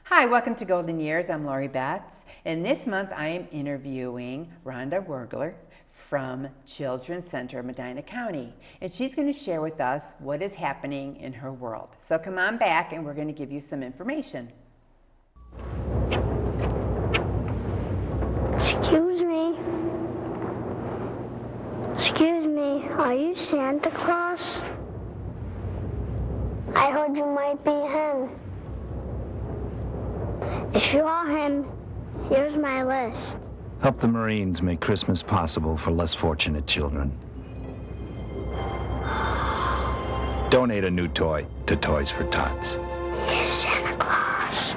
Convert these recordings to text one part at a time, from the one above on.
Hi, welcome to Golden Years. I'm Lori Betts, and this month I am interviewing Rhonda Wurgler from Children's Center, Medina County, and she's going to share with us what is happening in her world. So come on back and we're going to give you some information. Excuse me. Excuse me, are you Santa Claus? I heard you might be him. If you are him, here's my list. Help the Marines make Christmas possible for less fortunate children. Donate a new toy to Toys for Tots. Here's Santa Claus.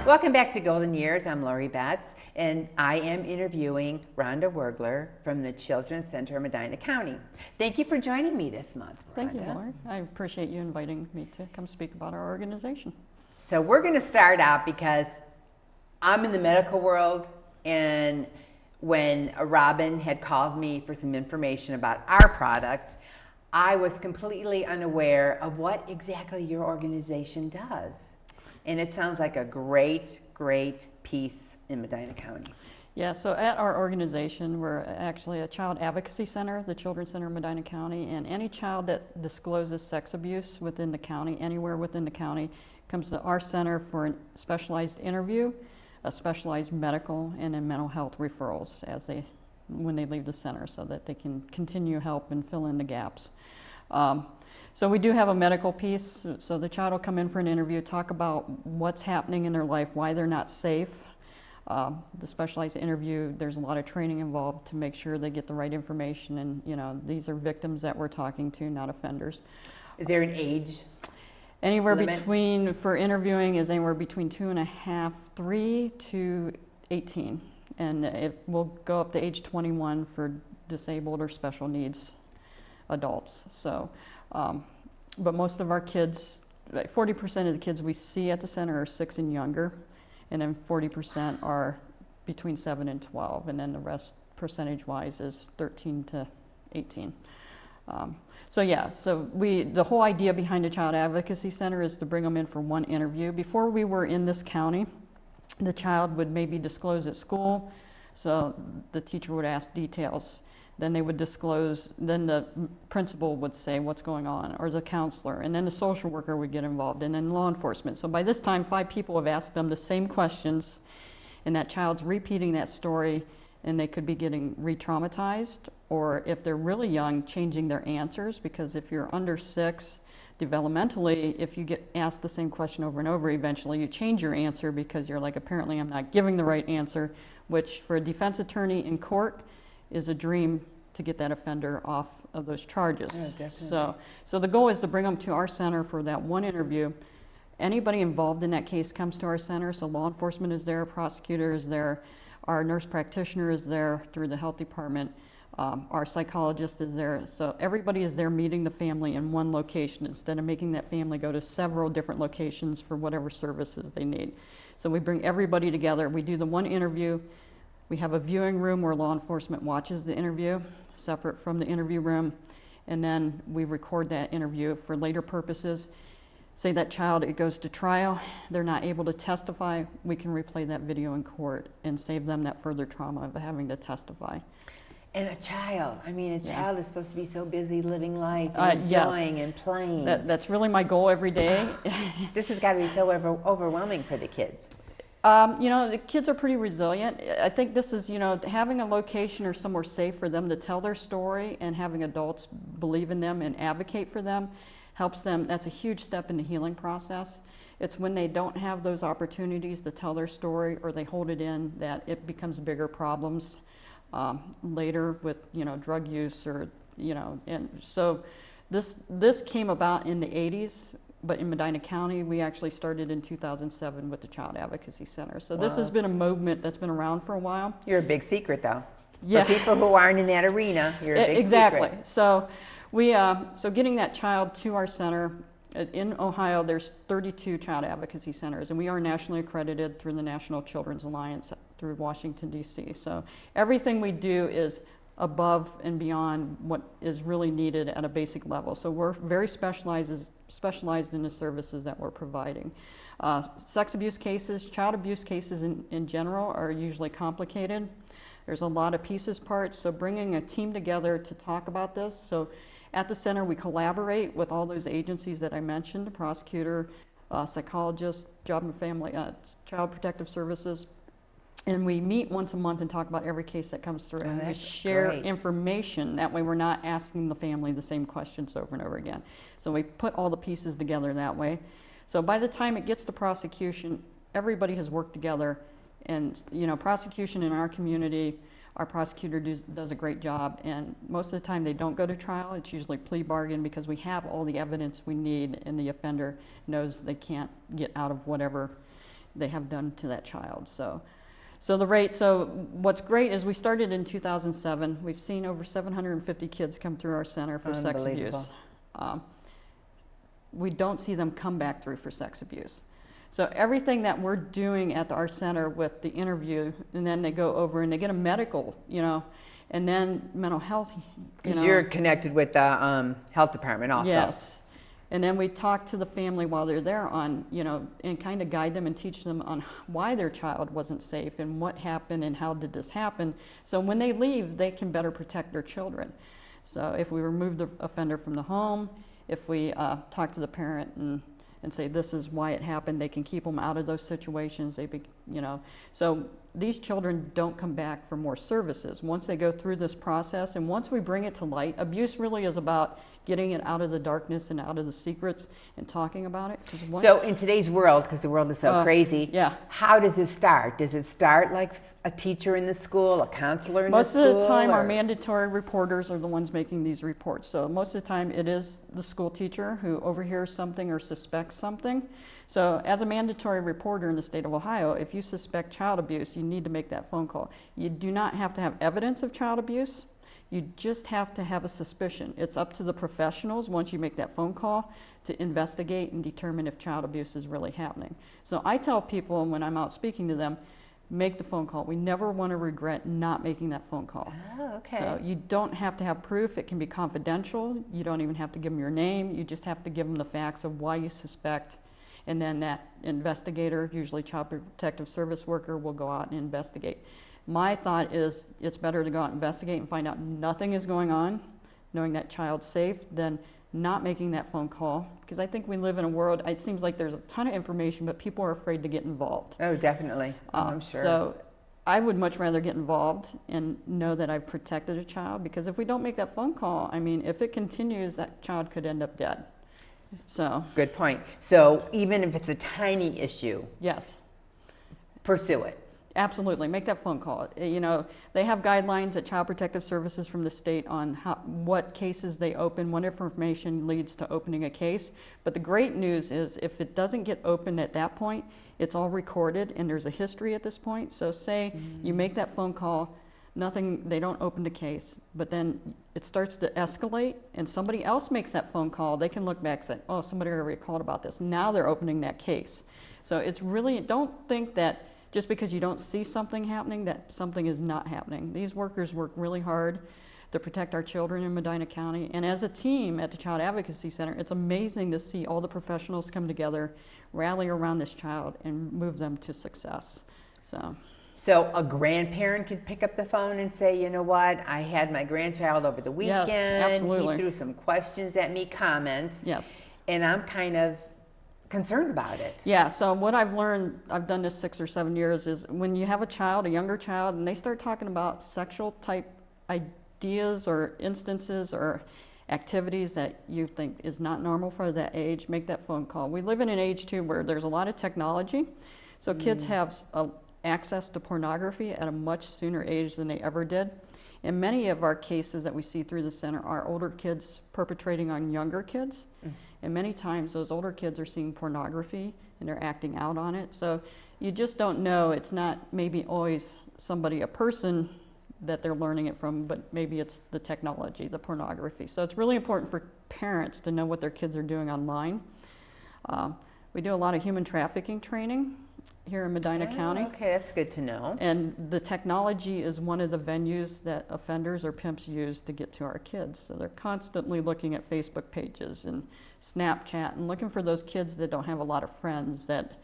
Welcome back to Golden Years. I'm Lori Betts, and I am interviewing Rhonda Wurgler from the Children's Center, Medina County. Thank you for joining me this month, Rhonda. Thank you, Lori. I appreciate you inviting me to come speak about our organization. So we're going to start out because I'm in the medical world, and when Robin had called me for some information about our product, I was completely unaware of what exactly your organization does. And it sounds like a great piece in Medina County. Yeah, so at our organization, we're actually a child advocacy center, the Children's Center of Medina County, and any child that discloses sex abuse within the county, anywhere within the county, comes to our center for a specialized interview, a specialized medical, and then mental health referrals when they leave the center, so that they can continue help and fill in the gaps. So we do have a medical piece, so the child will come in for an interview, talk about what's happening in their life, why they're not safe. The specialized interview, there's a lot of training involved to make sure they get the right information, and these are victims that we're talking to, not offenders. Is there an age Anywhere limit? for interviewing is anywhere between 2.5, 3 to 18. And it will go up to age 21 for disabled or special needs adults. So, but most of our kids, 40% of the kids we see at the center are 6 and younger, and then 40% are between 7 and 12, and then the rest percentage-wise is 13 to 18. So the whole idea behind the Child Advocacy Center is to bring them in for one interview. Before we were in this county, the child would maybe disclose at school, so the teacher would ask details. Then they would disclose, then the principal would say what's going on, or the counselor, and then the social worker would get involved, and then law enforcement. So by this time, 5 people have asked them the same questions, and that child's repeating that story, and they could be getting re-traumatized, or if they're really young, changing their answers, because if you're under 6, developmentally, if you get asked the same question over and over, eventually you change your answer because you're like, apparently I'm not giving the right answer, which for a defense attorney in court is a dream to get that offender off of those charges. Oh, definitely. So the goal is to bring them to our center for that one interview. Anybody involved in that case comes to our center, so law enforcement is there, prosecutor is there, our nurse practitioner is there through the health department, our psychologist is there. So everybody is there meeting the family in one location instead of making that family go to several different locations for whatever services they need. So we bring everybody together. We do the one interview. We have a viewing room where law enforcement watches the interview, separate from the interview room, and then we record that interview for later purposes. Say that child, it goes to trial, they're not able to testify, we can replay that video in court and save them that further trauma of having to testify. And a child is supposed to be so busy living life, Yes. enjoying and playing. That's really my goal every day. This has got to be so overwhelming for the kids. The kids are pretty resilient. I think this is, having a location or somewhere safe for them to tell their story, and having adults believe in them and advocate for them helps them. That's a huge step in the healing process. It's when they don't have those opportunities to tell their story, or they hold it in, that it becomes bigger problems later with, drug use, or, and so this came about in the 80s. But in Medina County, we actually started in 2007 with the Child Advocacy Center. So this has been a movement that's been around for a while. You're a big secret, though. Yeah. For people who aren't in that arena, you're a big Exactly. secret. So so getting that child to our center, in Ohio, there's 32 child advocacy centers, and we are nationally accredited through the National Children's Alliance through Washington, D.C. So everything we do is above and beyond what is really needed at a basic level. So we're very specialized in the services that we're providing. Sex abuse cases, child abuse cases in general are usually complicated. There's a lot of pieces, parts, so bringing a team together to talk about this. So at the center, we collaborate with all those agencies that I mentioned, the prosecutor, psychologist, job and family, child protective services. And we meet once a month and talk about every case that comes through. And we that's share great. information. That way we're not asking the family the same questions over and over again. So we put all the pieces together that way. So by the time it gets to prosecution, everybody has worked together. And prosecution in our community, our prosecutor does a great job. And most of the time they don't go to trial. It's usually plea bargain because we have all the evidence we need and the offender knows they can't get out of whatever they have done to that child. So what's great is we started in 2007. We've seen over 750 kids come through our center for sex abuse. We don't see them come back through for sex abuse. So everything that we're doing at our center with the interview, and then they go over and they get a medical, and then mental health. Because you're connected with the health department also. Yes. And then we talk to the family while they're there on, and kind of guide them and teach them on why their child wasn't safe and what happened and how did this happen. So when they leave, they can better protect their children. So if we remove the offender from the home, if we talk to the parent and say this is why it happened, they can keep them out of those situations. So these children don't come back for more services once they go through this process. And once we bring it to light, abuse really is about getting it out of the darkness and out of the secrets and talking about it. So in today's world, because the world is so crazy, how does it start? Does it start like a teacher in the school, a counselor in the school? Most of the time, our mandatory reporters are the ones making these reports. So most of the time, it is the school teacher who overhears something or suspects something. So as a mandatory reporter in the state of Ohio, if you suspect child abuse, you need to make that phone call. You do not have to have evidence of child abuse. You just have to have a suspicion. It's up to the professionals, once you make that phone call, to investigate and determine if child abuse is really happening. So I tell people when I'm out speaking to them, make the phone call. We never want to regret not making that phone call. Oh, okay. So you don't have to have proof. It can be confidential. You don't even have to give them your name. You just have to give them the facts of why you suspect. And then that investigator, usually child protective service worker, will go out and investigate. My thought is it's better to go out and investigate and find out nothing is going on, knowing that child's safe, than not making that phone call. Because I think we live in a world, it seems like there's a ton of information, but people are afraid to get involved. Oh, definitely. I'm sure. So I would much rather get involved and know that I've protected a child, because if we don't make that phone call, if it continues, that child could end up dead. So. Good point. So even if it's a tiny issue, Yes. pursue it. Absolutely, make that phone call. They have guidelines at Child Protective Services from the state on what cases they open, what information leads to opening a case. But the great news is if it doesn't get opened at that point, it's all recorded and there's a history at this point. So say you make that phone call, they don't open the case, but then it starts to escalate and somebody else makes that phone call, they can look back and say, oh, somebody already called about this. Now they're opening that case. So it's really, don't think that just because you don't see something happening, that something is not happening. These workers work really hard to protect our children in Medina County. And as a team at the Child Advocacy Center, it's amazing to see all the professionals come together, rally around this child, and move them to success. So a grandparent could pick up the phone and say, you know what, I had my grandchild over the weekend. Yes, absolutely. He threw some questions at me, comments. Yes. And I'm kind of concerned about it. Yeah, so what I've learned, I've done this 6 or 7 years, is when you have a younger child, and they start talking about sexual type ideas or instances or activities that you think is not normal for that age, make that phone call. We live in an age too where there's a lot of technology, so kids have access to pornography at a much sooner age than they ever did. And many of our cases that we see through the center are older kids perpetrating on younger kids. And many times those older kids are seeing pornography and they're acting out on it. So you just don't know. It's not maybe always a person that they're learning it from, but maybe it's the technology, the pornography. So it's really important for parents to know what their kids are doing online. We do a lot of human trafficking training here in Medina County. Okay, that's good to know. And the technology is one of the venues that offenders or pimps use to get to our kids. So they're constantly looking at Facebook pages and Snapchat and looking for those kids that don't have a lot of friends, that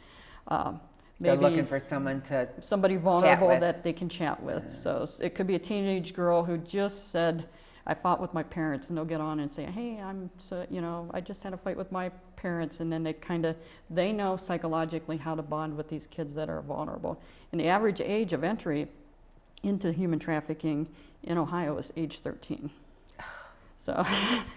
They're maybe looking for somebody vulnerable with. that they can chat with. So it could be a teenage girl who just said, I fought with my parents, and they'll get on and say, hey, I just had a fight with my parents, and then they know psychologically how to bond with these kids that are vulnerable. And the average age of entry into human trafficking in Ohio is age 13. So.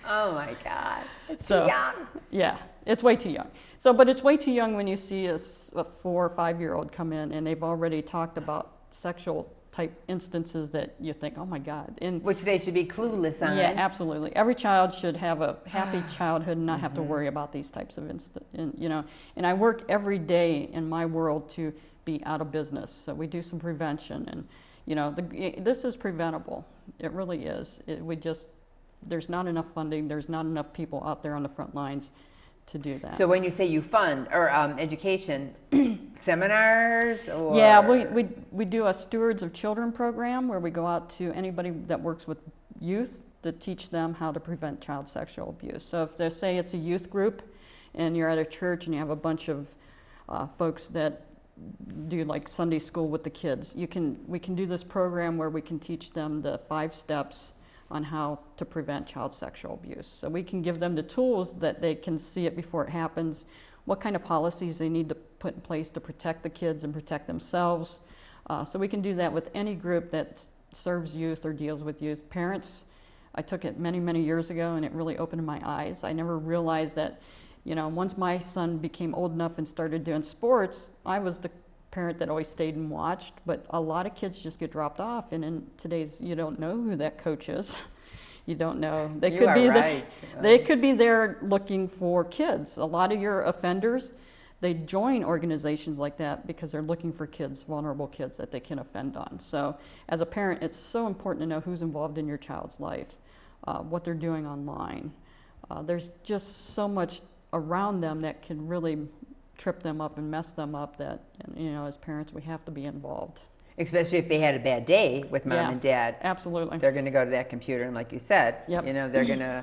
Oh my God, it's so, too young. Yeah, it's way too young. So, but it's way too young when you see a 4 or 5-year-old come in and they've already talked about sexual type instances that you think, oh my God. Which they should be clueless on. Yeah, absolutely. Every child should have a happy childhood and not have to worry about these types of and I work every day in my world to be out of business. So we do some prevention, and this is preventable. It really is. There's not enough funding. There's not enough people out there on the front lines to do that. So when you say you fund or education, seminars or? Yeah, we do a Stewards of Children program where we go out to anybody that works with youth to teach them how to prevent child sexual abuse. So if they say it's a youth group and you're at a church and you have a bunch of folks that do like Sunday school with the kids, we can do this program where we can teach them the 5 steps on how to prevent child sexual abuse. So we can give them the tools that they can see it before it happens, what kind of policies they need to put in place to protect the kids and protect themselves. So we can do that with any group that serves youth or deals with youth. Parents, I took it many, many years ago, and it really opened my eyes. I never realized that, once my son became old enough and started doing sports, I was the parent that always stayed and watched, but a lot of kids just get dropped off, and in today's, you don't know who that coach is. You don't know. They could be there looking for kids. A lot of your offenders, they join organizations like that because they're looking for kids, vulnerable kids that they can offend on. So as a parent, it's so important to know who's involved in your child's life, what they're doing online. There's just so much around them that can really trip them up and mess them up that, as parents, we have to be involved. Especially if they had a bad day with mom and dad. Absolutely. They're going to go to that computer, and like you said, Yep. They're going to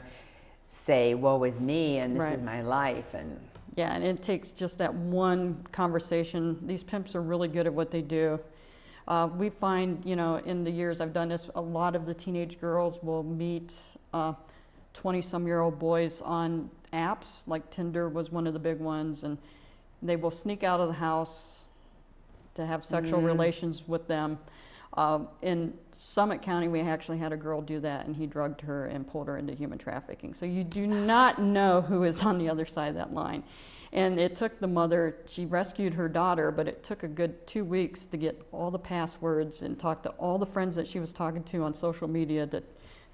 say, woe is me, and this Right. is my life. And Yeah, and it takes just that one conversation. These pimps are really good at what they do. We find, in the years I've done this, a lot of the teenage girls will meet 20-some-year-old boys on apps, like Tinder was one of the big ones, and they will sneak out of the house to have sexual relations with them. In Summit County, we actually had a girl do that, and he drugged her and pulled her into human trafficking. So you do not know who is on the other side of that line. And it took the mother, she rescued her daughter, but it took a good 2 weeks to get all the passwords and talk to all the friends that she was talking to on social media to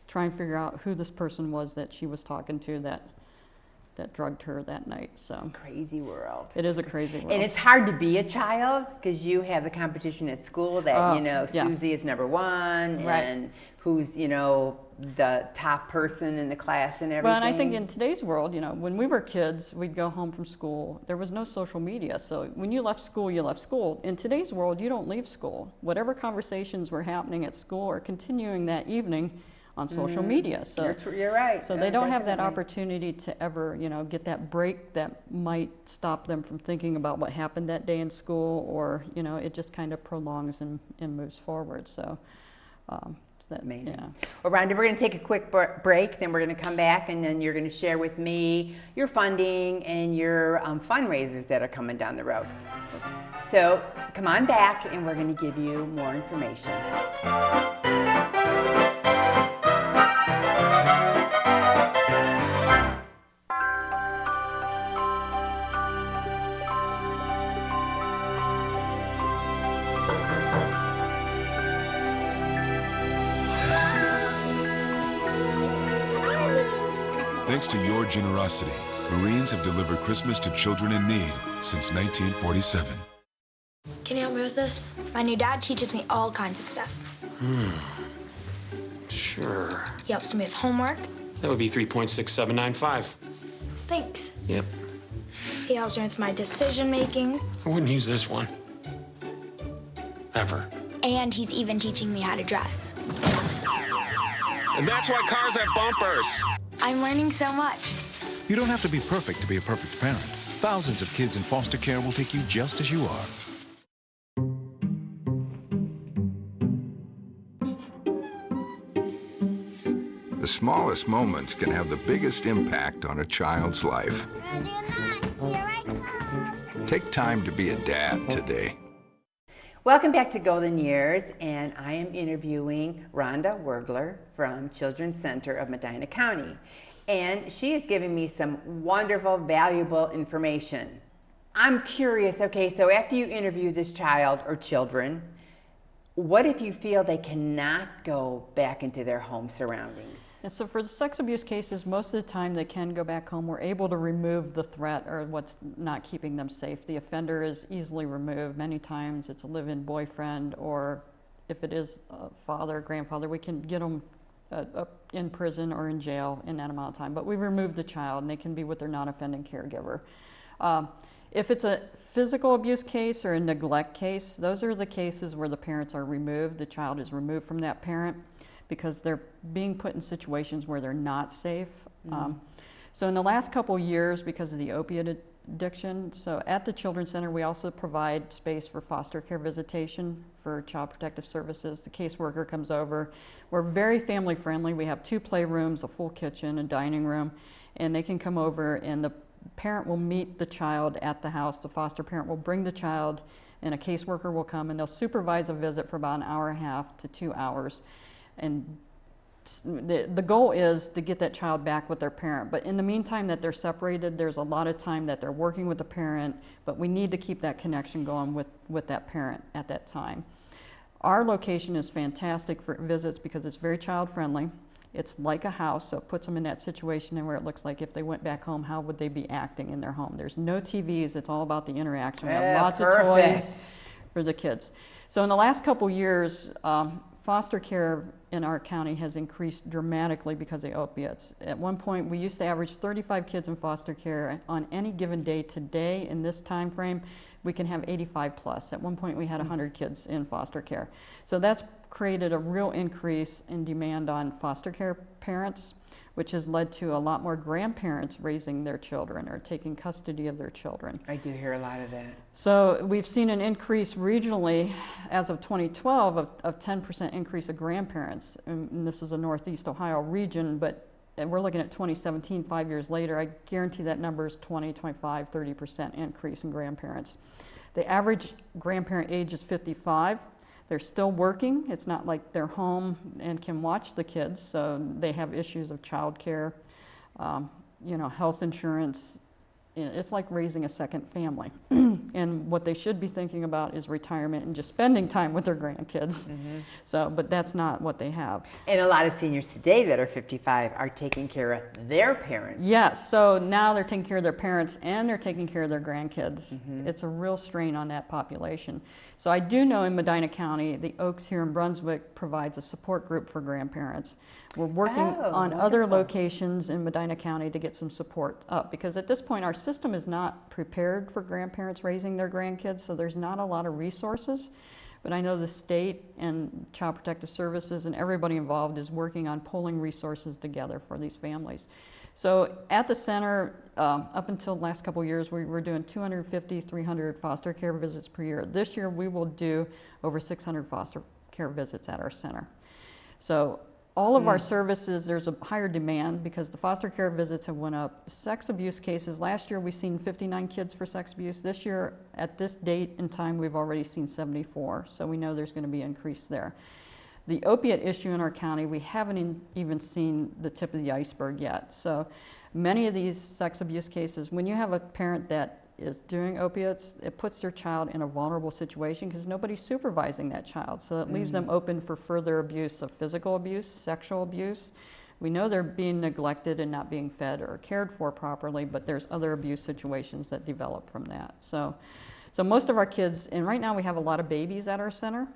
try and figure out who this person was that she was talking to that drugged her that night. So crazy world. it is a crazy world. And it's hard to be a child because you have the competition at school that, yeah. Susie is number one, Right. and who's, the top person in the class and everything. Well, and I think in today's world, when we were kids, we'd go home from school. There was no social media. So when you left school, you left school. In today's world, you don't leave school. Whatever conversations were happening at school are continuing that evening on social media. So You're right. So they don't have that Definitely. opportunity to ever, get that break that might stop them from thinking about what happened that day in school, or, it just kind of prolongs and moves forward. So, Amazing. Yeah. Well, Rhonda, we're going to take a quick break, then we're going to come back, and then you're going to share with me your funding and your fundraisers that are coming down the road. So come on back, and we're going to give you more information. Thanks to your generosity, Marines have delivered Christmas to children in need since 1947. Can you help me with this? My new dad teaches me all kinds of stuff. Sure. He helps me with homework. That would be 3.6795. Thanks. Yep. He helps me with my decision making. I wouldn't use this one. Ever. And he's even teaching me how to drive. And that's why cars have bumpers. I'm learning so much. You don't have to be perfect to be a perfect parent. Thousands of kids in foster care will take you just as you are. The smallest moments can have the biggest impact on a child's life. Ready or not, here I come. Take time to be a dad today. Welcome back to Golden Years, and I am interviewing Rhonda Wurgler from Children's Center of Medina County. And she is giving me some wonderful, valuable information. I'm curious, okay, so after you interview this child or children, what if you feel they cannot go back into their home surroundings? And so for the sex abuse cases, most of the time they can go back home. We're able to remove the threat or what's not keeping them safe. The offender is easily removed. Many times it's a live-in boyfriend, or if it is a father, grandfather, we can get them in prison or in jail in that amount of time. But we remove the child and they can be with their non-offending caregiver. If it's a physical abuse case or a neglect case, those are the cases where the parents are removed. The child is removed from that parent because they're being put in situations where they're not safe. So in the last couple years, because of the opiate addiction, so at the Children's Center, we also provide space for foster care visitation for Child Protective Services. The caseworker comes over. We're very family friendly. We have 2 playrooms, a full kitchen, a dining room, and they can come over and the parent will meet the child at the house. The foster parent will bring the child and a caseworker will come and they'll supervise a visit for about an hour and a half to 2 hours. And the goal is to get that child back with their parent. But in the meantime that they're separated, there's a lot of time that they're working with the parent, but we need to keep that connection going with that parent at that time. Our location is fantastic for visits because it's very child friendly. It's like a house, so it puts them in that situation and where it looks like if they went back home, how would they be acting in their home? There's no TVs, it's all about the interaction. We have lots of toys for the kids. So in the last couple years, foster care in our county has increased dramatically because of opiates. At one point, we used to average 35 kids in foster care on any given day. Today, in this time frame, we can have 85 plus. At one point, we had 100 kids in foster care. So that's created a real increase in demand on foster care parents, which has led to a lot more grandparents raising their children or taking custody of their children. I do hear a lot of that. So we've seen an increase regionally as of 2012 of 10% increase of grandparents. And this is a Northeast Ohio region, but we're looking at 2017, 5 years later. I guarantee that number is 20, 25, 30% increase in grandparents. The average grandparent age is 55. They're still working. It's not like they're home and can watch the kids, so they have issues of childcare, health insurance. It's like raising a second family. And what they should be thinking about is retirement and just spending time with their grandkids. So, but that's not what they have. And a lot of seniors today that are 55 are taking care of their parents. Yes, so now they're taking care of their parents and they're taking care of their grandkids. It's a real strain on that population. So I do know in Medina County, the Oaks here in Brunswick provides a support group for grandparents. We're working on other locations in Medina County to get some support up because at this point our system is not prepared for grandparents raising their grandkids, so there's not a lot of resources. But I know the state and Child Protective Services and everybody involved is working on pulling resources together for these families. So at the center, up until the last couple of years, we were doing 250, 300 foster care visits per year. This year we will do over 600 foster care visits at our center. So all of our services, there's a higher demand because the foster care visits have went up. Sex abuse cases, last year we seen 59 kids for sex abuse. This year, at this date and time, we've already seen 74. So we know there's going to be an increase there. The opiate issue in our county, we haven't even seen the tip of the iceberg yet. So many of these sex abuse cases, when you have a parent that is doing opiates, it puts their child in a vulnerable situation because nobody's supervising that child. So it leaves them open for further abuse of physical abuse, sexual abuse. We know they're being neglected and not being fed or cared for properly, but there's other abuse situations that develop from that. So most of our kids, and right now we have a lot of babies at our center.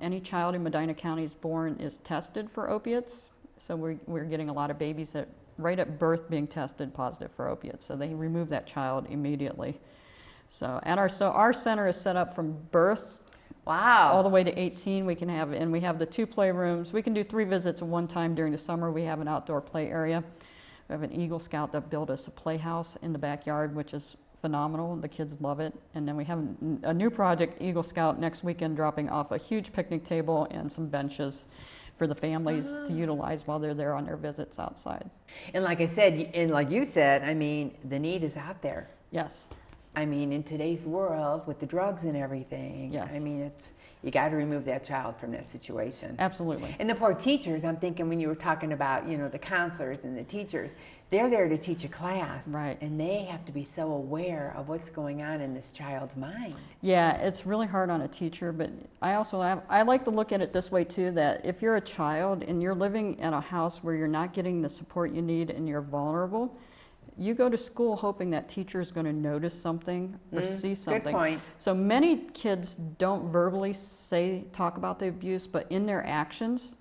Any child in Medina County is born is tested for opiates. So we're getting a lot of babies that right at birth being tested positive for opiates. So they remove that child immediately. So our center is set up from birth all the way to 18. We can have, and we have the 2 playrooms. We can do 3 visits at one time during the summer. We have an outdoor play area. We have an Eagle Scout that built us a playhouse in the backyard, which is phenomenal. The kids love it. And then we have a new project, Eagle Scout, next weekend, dropping off a huge picnic table and some benches for the families to utilize while they're there on their visits outside. And like I said, and like you said, I mean, the need is out there. Yes. I mean, in today's world with the drugs and everything, yes. I mean, you got to remove that child from that situation. Absolutely. And the poor teachers, I'm thinking when you were talking about, you know, the counselors and the teachers, they're there to teach a class. Right. And they have to be so aware of what's going on in this child's mind. Yeah, it's really hard on a teacher, but I like to look at it this way too, that if you're a child and you're living in a house where you're not getting the support you need and you're vulnerable, you go to school hoping that teacher is going to notice something or see something. Good point. So many kids don't verbally talk about the abuse, but in their actions,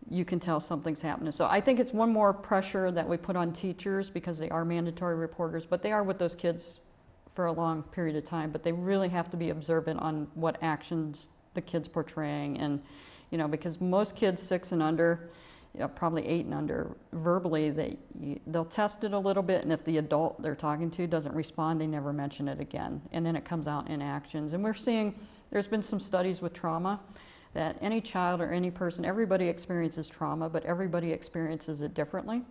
you can tell something's happening. So I think it's one more pressure that we put on teachers because they are mandatory reporters, but they are with those kids for a long period of time, but they really have to be observant on what actions the kid's portraying. And, you know, because most kids 6 and under, probably 8 and under, verbally, they'll test it a little bit, and if the adult they're talking to doesn't respond, they never mention it again. And then it comes out in actions. And we're seeing, there's been some studies with trauma, that any child or any person, everybody experiences trauma, but everybody experiences it differently.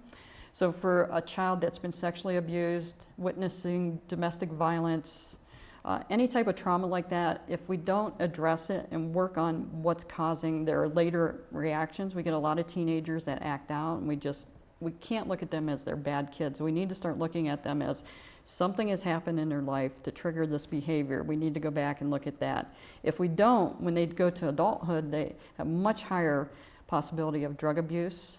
So for a child that's been sexually abused, witnessing domestic violence, any type of trauma like that, if we don't address it and work on what's causing their later reactions, we get a lot of teenagers that act out, and we can't look at them as they're bad kids. We need to start looking at them as something has happened in their life to trigger this behavior. We need to go back and look at that. If we don't, when they go to adulthood, they have much higher possibility of drug abuse,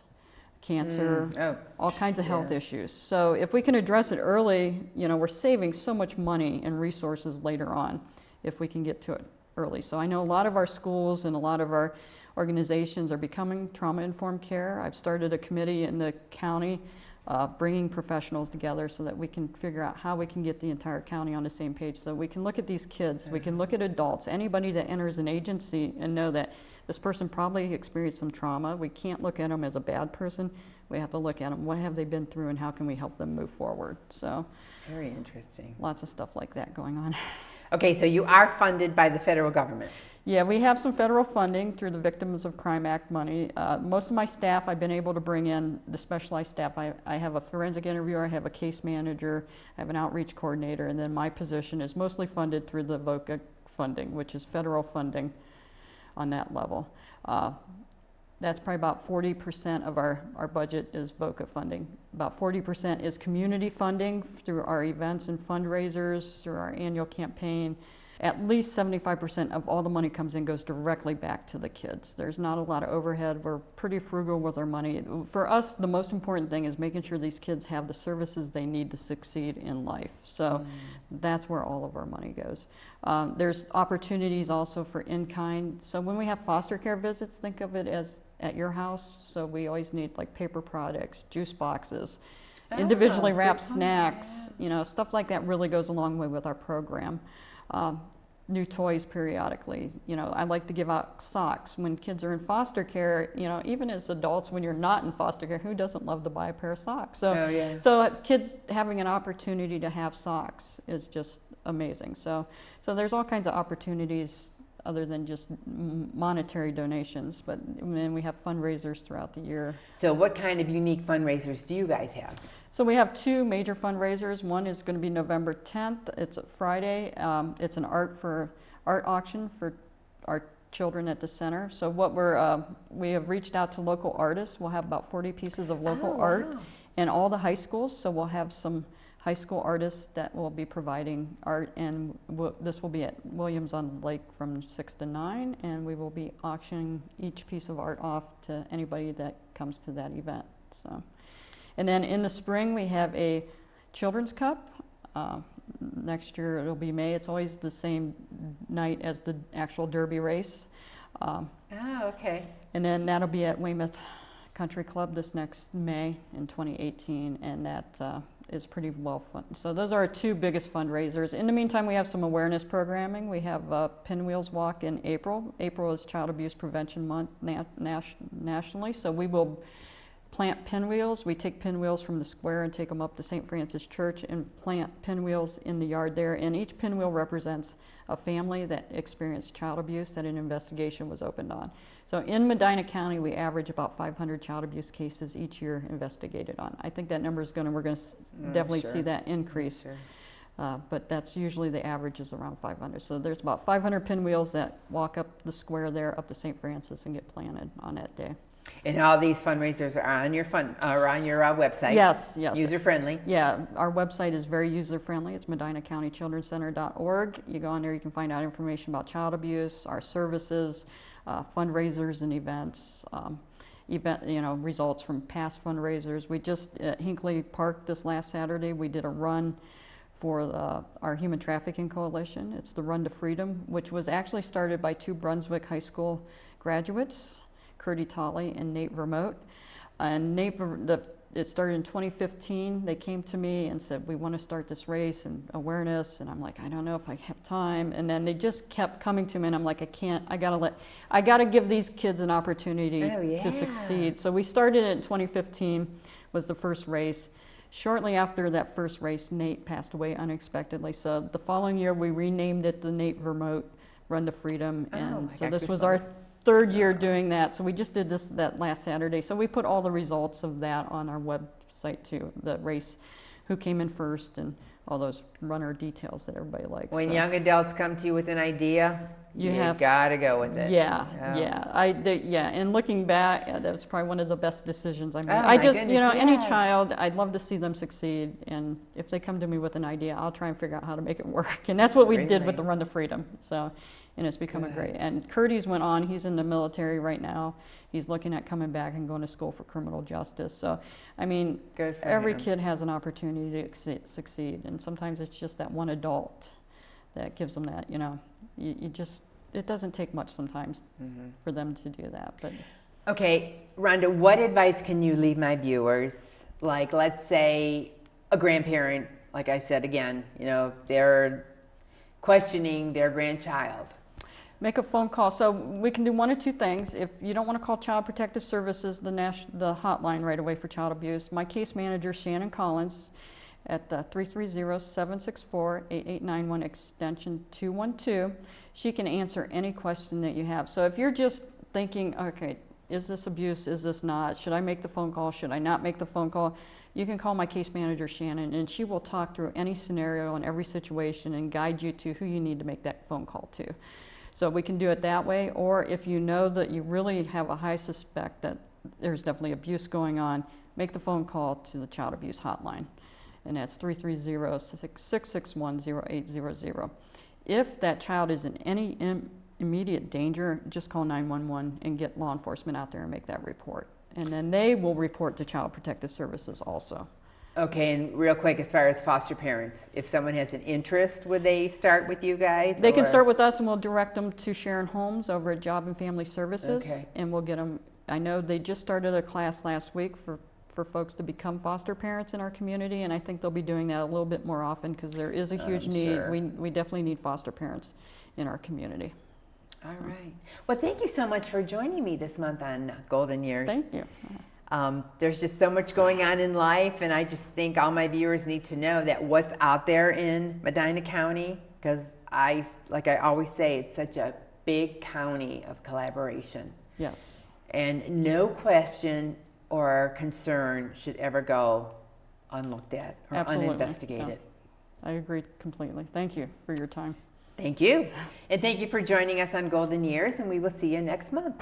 cancer, all kinds of health issues. So if we can address it early, you know, we're saving so much money and resources later on if we can get to it early. So I know a lot of our schools and a lot of our organizations are becoming trauma-informed care. I've started a committee in the county bringing professionals together so that we can figure out how we can get the entire county on the same page, so we can look at these kids, we can look at adults, anybody that enters an agency, and know that this person probably experienced some trauma. We can't look at them as a bad person. We have to look at them, what have they been through and how can we help them move forward. So very interesting. Lots of stuff like that going on. Okay, so you are funded by the federal government. Yeah, we have some federal funding through the Victims of Crime Act money. Most of my staff, I've been able to bring in the specialized staff. I have a forensic interviewer, I have a case manager, I have an outreach coordinator, and then my position is mostly funded through the VOCA funding, which is federal funding on that level. That's probably about 40% of our budget is VOCA funding. About 40% is community funding through our events and fundraisers, through our annual campaign. At least 75% of all the money comes in goes directly back to the kids. There's not a lot of overhead. We're pretty frugal with our money. For us, the most important thing is making sure these kids have the services they need to succeed in life. So that's where all of our money goes. There's opportunities also for in-kind. So when we have foster care visits, think of it as at your house. So we always need like paper products, juice boxes, individually wrapped snacks, you know, stuff like that really goes a long way with our program. New toys periodically. You know, I like to give out socks when kids are in foster care. You know, even as adults, when you're not in foster care, who doesn't love to buy a pair of socks? So, so kids having an opportunity to have socks is just amazing. So there's all kinds of opportunities other than just monetary donations, but then we have fundraisers throughout the year. So what kind of unique fundraisers do you guys have? So we have 2 major fundraisers. One is going to be November 10th. It's a Friday. It's an art auction for our children at the center. So what we have reached out to local artists. We'll have about 40 pieces of local art in all the high schools. So we'll have some high school artists that will be providing art, and this will be at Williams on the Lake from 6 to 9, and we will be auctioning each piece of art off to anybody that comes to that event. So, and then in the spring we have a children's cup. Next year it'll be May. It's always the same night as the actual derby race. Oh, okay. And then that'll be at Weymouth Country Club this next May in 2018, and that is pretty well funded. So those are our two biggest fundraisers. In the meantime, we have some awareness programming. We have Pinwheels Walk in April. April is Child Abuse Prevention Month nationally, so we will plant pinwheels. We take pinwheels from the square and take them up to St. Francis Church and plant pinwheels in the yard there. And each pinwheel represents a family that experienced child abuse that an investigation was opened on. So in Medina County, we average about 500 child abuse cases each year investigated on. I think that number is we're going to definitely see that increase. Sure. But that's usually the average is around 500. So there's about 500 pinwheels that walk up the square there, up to St. Francis, and get planted on that day. And all these fundraisers are on your website. Yes, yes. User friendly. Yeah, our website is very user friendly. It's medinacountychildrencenter.org. You go on there, you can find out information about child abuse, our services, fundraisers and events, results from past fundraisers. We just at Hinckley Park this last Saturday, we did a run for our Human Trafficking Coalition. It's the Run to Freedom, which was actually started by two Brunswick High School graduates, Curdy Tolley and Nate Vermote. And it started in 2015. They came to me and said, we want to start this race and awareness. And I'm like, I don't know if I have time. And then they just kept coming to me, and I'm like, I gotta give these kids an opportunity to succeed. So we started in 2015, was the first race. Shortly after that first race, Nate passed away unexpectedly. So the following year, we renamed it the Nate Vermote Run to Freedom. And so this was our third year doing that. So we just did that last Saturday. So we put all the results of that on our website too, the race, who came in first, and all those runner details that everybody likes. When young adults come to you with an idea, you got to go with it. Yeah. And looking back, that was probably one of the best decisions I made. Any child, I'd love to see them succeed. And if they come to me with an idea, I'll try and figure out how to make it work. And that's what we did with the Run to Freedom. So, and it's become a great. And Curdy's went on. He's in the military right now. He's looking at coming back and going to school for criminal justice. So, I mean, every kid has an opportunity to succeed. And sometimes it's just that one adult that gives them that, it doesn't take much sometimes for them to do that. But okay, Rhonda, what advice can you leave my viewers? Like, let's say a grandparent, like I said again, they're questioning their grandchild. Make a phone call. So we can do one of two things. If you don't want to call Child Protective Services, the hotline right away for child abuse, my case manager, Shannon Collins, at the 330-764-8891 extension 212, she can answer any question that you have. So if you're just thinking, okay, is this abuse, is this not, should I make the phone call, should I not make the phone call, you can call my case manager, Shannon, and she will talk through any scenario and every situation and guide you to who you need to make that phone call to. So we can do it that way, or if you know that you really have a high suspect that there's definitely abuse going on, make the phone call to the child abuse hotline. And that's 330-661-0800. If that child is in any immediate danger, just call 911 and get law enforcement out there and make that report. And then they will report to Child Protective Services also. Okay, and real quick, as far as foster parents, if someone has an interest, would they start with you guys? They can start with us, and we'll direct them to Sharon Holmes over at Job and Family Services. Okay. And we'll get them, I know they just started a class last week for folks to become foster parents in our community, and I think they'll be doing that a little bit more often because there is a huge need. Sure. We definitely need foster parents in our community. All right. Well, thank you so much for joining me this month on Golden Years. Thank you. There's just so much going on in life, and I just think all my viewers need to know that what's out there in Medina County, because like I always say, it's such a big county of collaboration. Yes. And no question or concern should ever go unlooked at or uninvestigated. No. I agree completely. Thank you for your time. Thank you. And thank you for joining us on Golden Years, and we will see you next month.